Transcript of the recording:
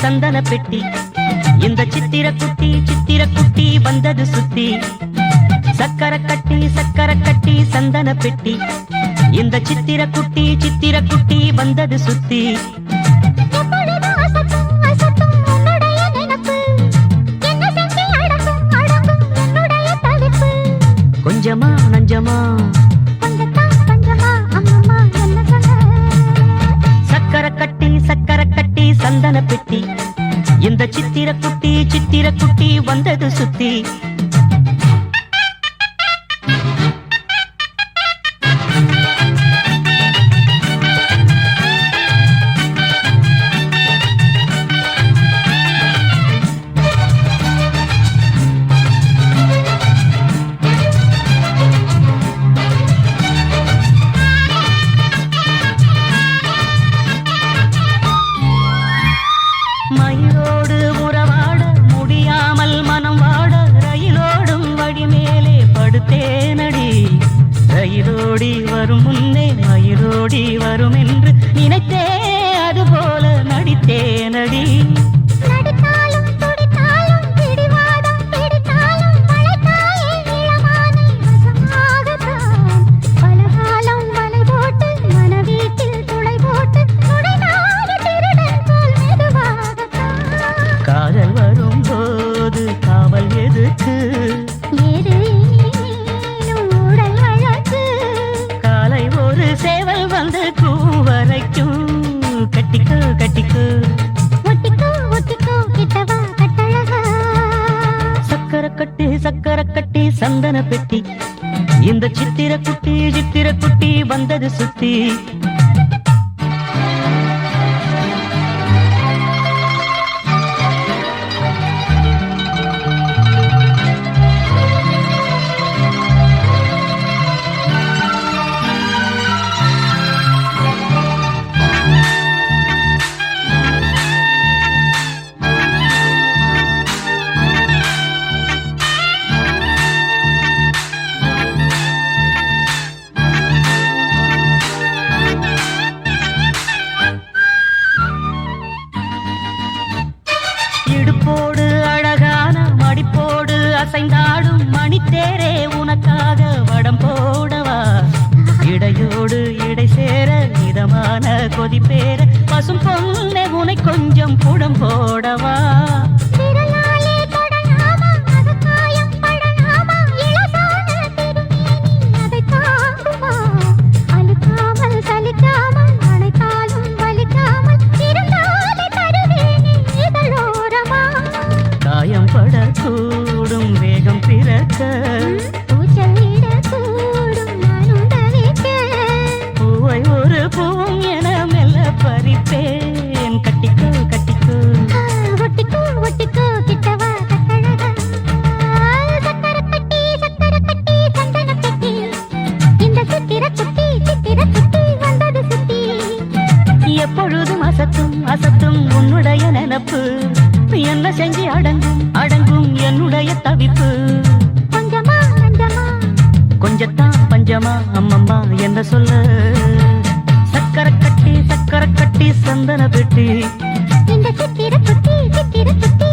சந்தன பெட்டி இந்த சித்திர குட்டி வந்தது சுத்தி சக்கரை கட்டி சந்தன பெட்டி இந்த சித்திர குட்டி வந்தது சுத்தி கொஞ்சமா நஞ்சமா சக்கரை கட்டி சந்தன பெட்டி இந்த சித்திர குட்டி வந்தது சுத்தி மயிலோடு உறவாட முடியாமல் மனம் வாட ரயிலோடும் வழி மேலே படுத்தேனடி ரயிலோடி வரும் முன்னே மயிலோடி வரும் என்று நினைத்தே அதுபோல நடித்தேனடி காதல் வரும்போது காவல் எதுக்கு காலை ஒரு சேவல் வந்து கூவரைக்கும் கட்டிக்கோ சக்கரை கட்டி சந்தன பெட்டி இந்த சித்திர குட்டி வந்தது சுத்தி இடுப்போடு அழகான மடிப்போடு அசைந்தாடும் மணித்தேரே உனக்காக வடம் போடவா இடையோடு இடை சேர இதமான கொதி பேர பசும் பொண்ணே உனை கொஞ்சம் புடம் போடவா காயம் படக்கூடும் வேகம் பிறக்க பூவை ஒரு பூவும் என மெல்ல பறிப்பேன் கட்டிக்கோ கிட்டவா எப்பொழுதும் அசத்தும் உன்னுடைய நினப்பு என்ன செஞ்சு அடங்கும் என்னுடைய தவிப்பு கொஞ்சத்தான் பஞ்சமா அம்மம்மா என்ன சொல்ல சக்கரை கட்டி சந்தன பெட்டி இந்த சித்திர குட்டி